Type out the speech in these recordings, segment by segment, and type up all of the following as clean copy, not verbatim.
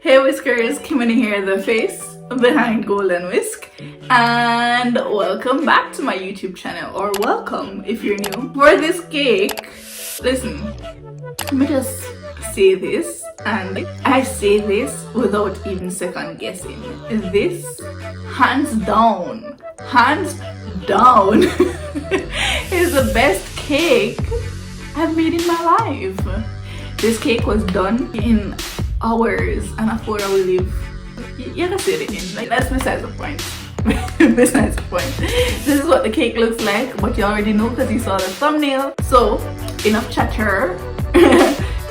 Hey Whiskers, Kimonie here, the face behind Golden Whisk, and welcome back to my YouTube channel, or welcome if you're new. For this cake, listen, let me just say this, and I say this without even second guessing. This, hands down, is the best cake I've made in my life. This cake was done in hours and a 4-hour live. You can see it in, like, that's besides the point. Besides the point. This is what the cake looks like, but you already know because you saw the thumbnail. So enough chatter.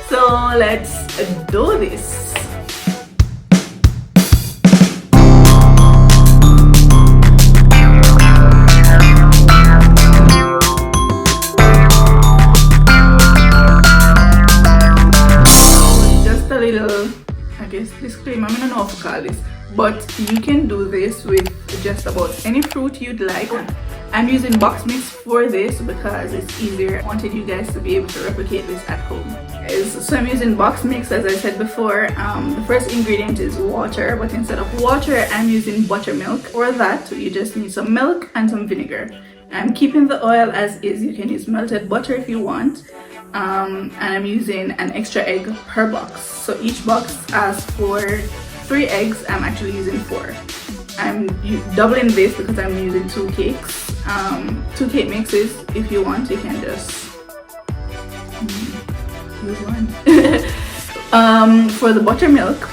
So let's do this. Disclaimer, I don't know how to call this, but you can do this with just about any fruit you'd like. I'm using box mix for this because it's easier. I wanted you guys to be able to replicate this at home. So I'm using box mix, as I said before. The first ingredient is water, but instead of water I'm using buttermilk. For that you just need some milk and some vinegar. I'm keeping the oil as is. You can use melted butter if you want. And I'm using an extra egg per box, so each box asks for 3 eggs. I'm actually using 4. I'm doubling this because I'm using 2 cakes, 2 cake mixes. If you want, you can just use one. For the buttermilk,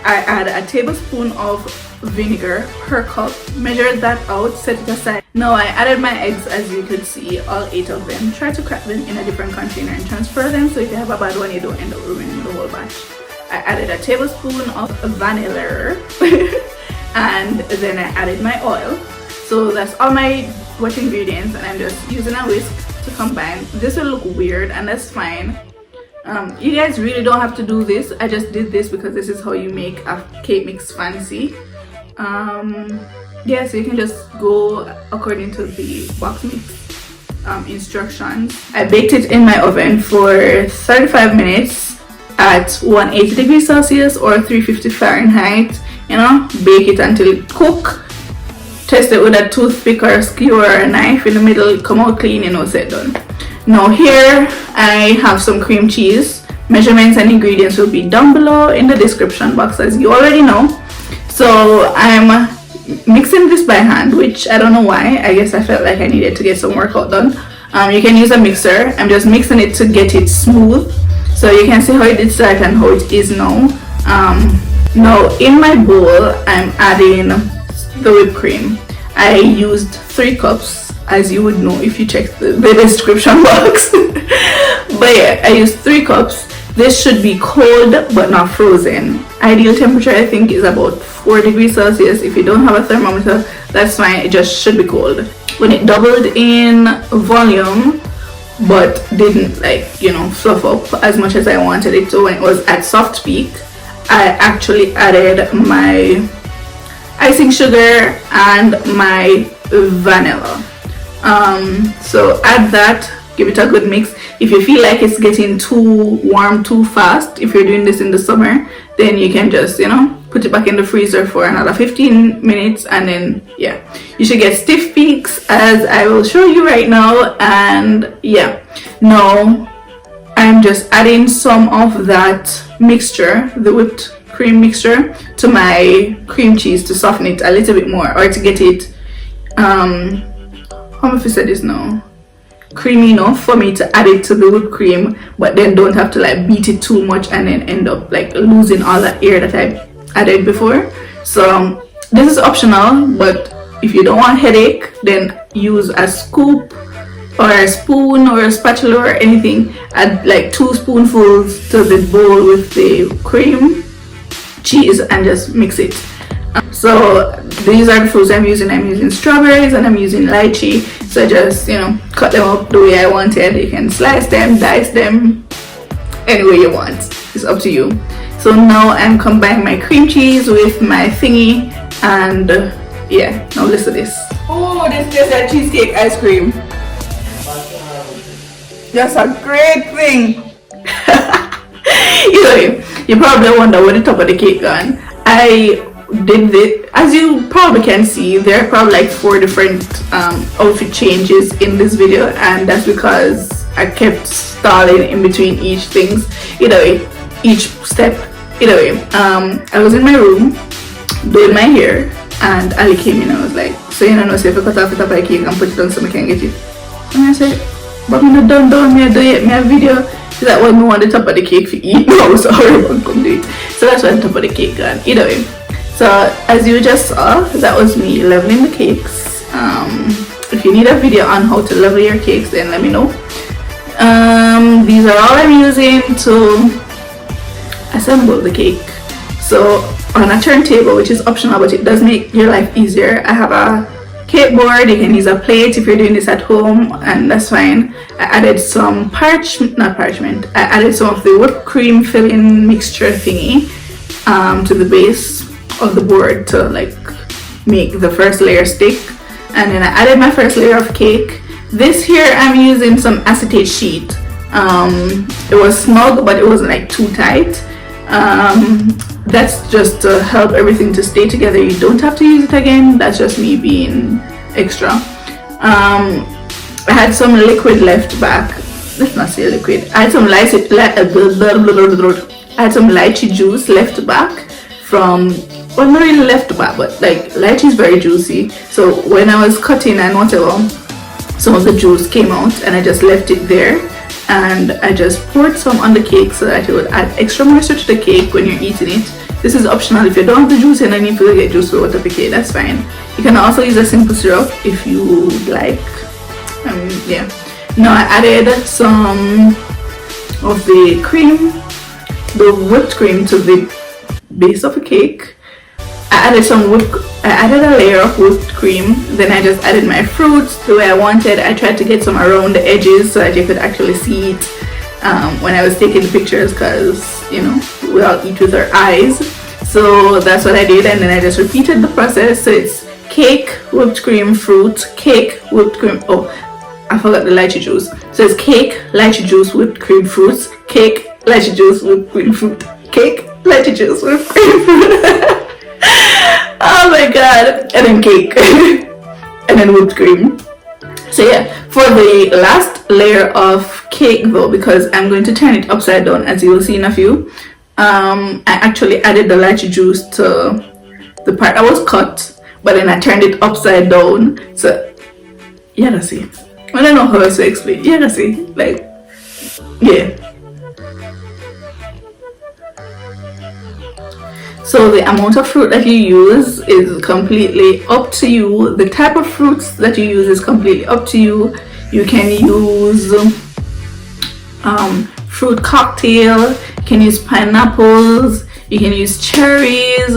I add a tablespoon of vinegar per cup, measured that out, set it aside. Now I added my eggs, as you could see, all 8 of them. Try to crack them in a different container and transfer them, so if you have a bad one you don't end up ruining the whole batch. I added a tablespoon of vanilla and then I added my oil. So that's all my wet ingredients, and I'm just using a whisk to combine. This will look weird, and that's fine. You guys really don't have to do this. I just did this because this is how you make a cake mix fancy. Yeah, so you can just go according to the box mix instructions. I baked it in my oven for 35 minutes at 180 degrees Celsius or 350 Fahrenheit. You know, bake it until it cooks. Test it with a toothpick or a skewer or a knife. In the middle, come out clean, you know, it's done. Now here I have some cream cheese. Measurements and ingredients will be down below in the description box, as you already know. So I'm mixing this by hand, which I don't know why. I guess I felt like I needed to get some workout done. You can use a mixer. I'm just mixing it to get it smooth, so you can see how it did start and how it is now. Now in my bowl I'm adding the whipped cream. I used 3 cups, as you would know if you check the description box. But yeah, I used 3 cups. This should be cold but not frozen. Ideal temperature I think is about 4 degrees Celsius. If you don't have a thermometer, that's fine. It just should be cold. When it doubled in volume but didn't, like, you know, fluff up as much as I wanted it to, when it was at soft peak, I actually added my icing sugar and my vanilla. So add that, give it a good mix. If you feel like it's getting too warm too fast, if you're doing this in the summer, then you can just, you know, put it back in the freezer for another 15 minutes, and then yeah, you should get stiff peaks, as I will show you right now. And yeah, now I'm just adding some of that mixture, the whipped cream mixture, to my cream cheese to soften it a little bit more, or to get it how much I said this now, creamy enough for me to add it to the whipped cream, but then don't have to like beat it too much and then end up like losing all that air that I added before. So this is optional, but if you don't want headache, then use a scoop or a spoon or a spatula or anything. Add like 2 spoonfuls to the bowl with the cream cheese and just mix it. So these are the fruits I'm using. I'm using strawberries and I'm using lychee. So just, you know, cut them up the way I wanted. You can slice them, dice them, any way you want. It's up to you. So now I'm combining my cream cheese with my thingy, and yeah, now listen to this. Oh, this tastes like cheesecake ice cream. That's a great thing. Anyway, You probably wonder where the top of the cake gone. I did it, as you probably can see, there are probably like 4 different outfit changes in this video, and that's because I kept stalling in between each things. Either way, each step. Either way, I was in my room doing my hair, and Ali came in and was like, so you know, say if I cut off the top of the cake and put it on so I can get it. And I said, but I'm not done, me do it, me a video. She's like, well, me want the top of the cake for eat. No, sorry, I'm come do it. So that's why the top of the cake gone. Either way. So as you just saw, that was me leveling the cakes. If you need a video on how to level your cakes, then let me know. These are all I'm using to assemble the cake. So on a turntable, which is optional, but it does make your life easier, I have a cake board. You can use a plate if you're doing this at home, and that's fine. I added some I added some of the whipped cream filling mixture thingy to the base of the board to like make the first layer stick, and then I added my first layer of cake. This here I'm using some acetate sheet. It was snug, but it wasn't like too tight. That's just to help everything to stay together. You don't have to use it again. That's just me being extra. I had some liquid left back. Let's not say liquid. I had some lychee juice left back from, well, not really left back, but like lychee is very juicy. So when I was cutting and whatever, some of the juice came out, and I just left it there. And I just poured some on the cake so that it would add extra moisture to the cake when you're eating it. This is optional. If you don't have the juice and then you feel get juice out of the cake, that's fine. You can also use a simple syrup if you would like. Yeah. Now I added some of the cream, the whipped cream, to the base of the cake. I added a layer of whipped cream. Then I just added my fruits the way I wanted. I tried to get some around the edges so that you could actually see it when I was taking the pictures, because you know we all eat with our eyes. So that's what I did, and then I just repeated the process. So it's cake, whipped cream, fruit, cake, whipped cream. Oh, I forgot the lychee juice. So it's cake, lychee juice, whipped cream, fruits, cake, lychee juice, whipped cream, fruit, cake, lychee juice, whipped cream, fruit. Oh my god. And then cake. And then whipped cream. So yeah, for the last layer of cake though, because I'm going to turn it upside down, as you will see in a few, I actually added the lychee juice to the part that was cut, but then I turned it upside down. So you gotta see. I don't know how else to explain. You gotta see. Like, yeah. So the amount of fruit that you use is completely up to you. The type of fruits that you use is completely up to you. You can use fruit cocktail, you can use pineapples, you can use cherries.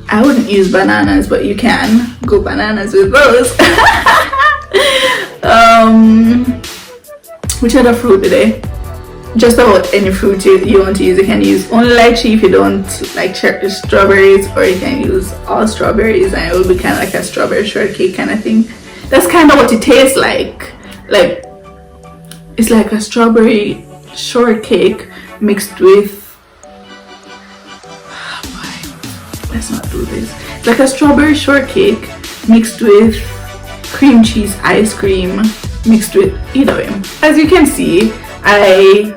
I wouldn't use bananas, but you can go bananas with those. Which other fruit today? Just about any fruit you want to use. You can use only lychee if you don't like strawberries, or you can use all strawberries, and it will be kind of like a strawberry shortcake kind of thing. That's kind of what it tastes like. Like, it's like a strawberry shortcake mixed with, let's not do this. It's like a strawberry shortcake mixed with cream cheese ice cream mixed with, either way. As you can see, I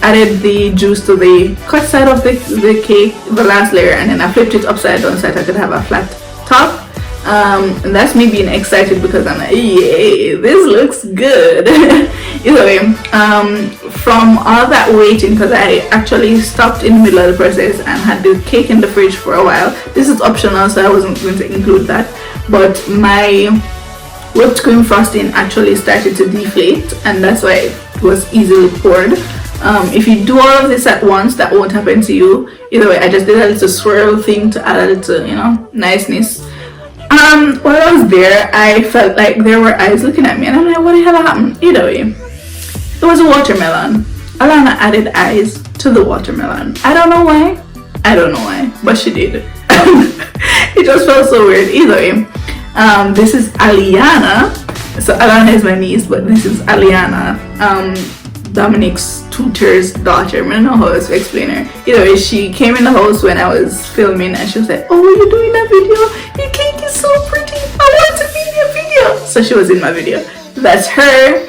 added the juice to the cut side of the cake, the last layer, and then I flipped it upside down so that I could have a flat top. And that's me being excited because I'm like, yay, this looks good. Either way, from all that waiting, because I actually stopped in the middle of the process and had the cake in the fridge for a while. This is optional, so I wasn't going to include that, but my whipped cream frosting actually started to deflate, and that's why it was easily poured. If you do all of this at once, that won't happen to you. Either way, I just did a little swirl thing to add a little, you know, niceness. While I was there, I felt like there were eyes looking at me, and I'm like, what the hell happened? Either way, it was a watermelon. Alana added eyes to the watermelon. I don't know why, but she did. It just felt so weird. Either way, this is Aliana. So Alana is my niece, but this is Aliana. Dominic's tutor's daughter. I don't know how else to explain her. Either way, she came in the house when I was filming and she was like, oh, you're doing a video? Your cake is so pretty. I want to be in your video. So she was in my video. That's her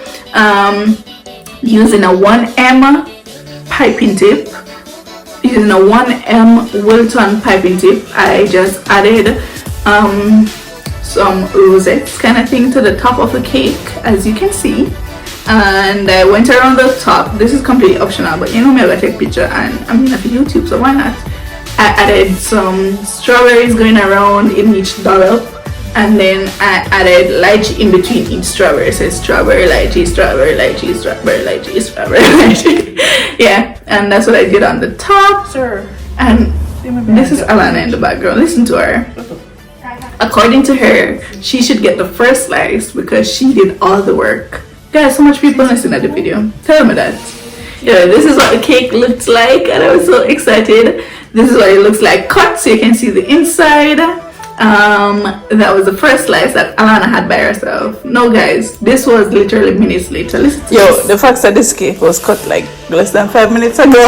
using a 1M piping tip. Using a 1M Wilton piping tip, I just added some rosettes kind of thing to the top of the cake, as you can see, and I went around the top. This is completely optional, but you know me, I gotta take a picture and I'm gonna for YouTube, so why not? I added some strawberries going around in each dollop, and then I added lychee in between each strawberry. So strawberry, lychee, strawberry, lychee, strawberry, lychee, strawberry, lychee. Yeah, and that's what I did on the top. Sir. And this is Alana in the background. Listen to her. According to her, she should get the first slice because she did all the work. Guys, so much people listening at the video. Tell me that. Yeah, this is what the cake looks like, and I was so excited. This is what it looks like cut, so you can see the inside. That was the first slice that Alana had by herself. No guys, this was literally minutes later. Listen to this. The fact that this cake was cut like less than 5 minutes ago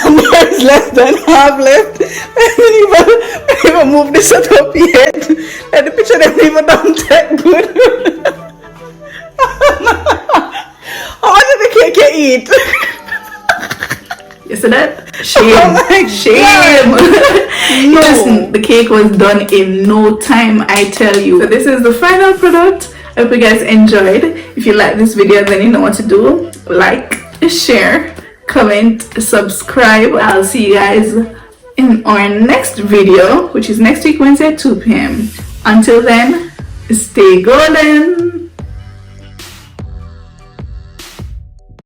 and there's less than half left. I didn't even move this up yet. And the picture didn't even don't take good. How much of the cake you eat? You see that? Shame. Oh my shame. No. Listen, the cake was done in no time, I tell you. So this is the final product. I hope you guys enjoyed. If you like this video, then you know what to do. Like, share, comment, subscribe. I'll see you guys in our next video, which is next week, Wednesday at 2 p.m. Until then, stay golden.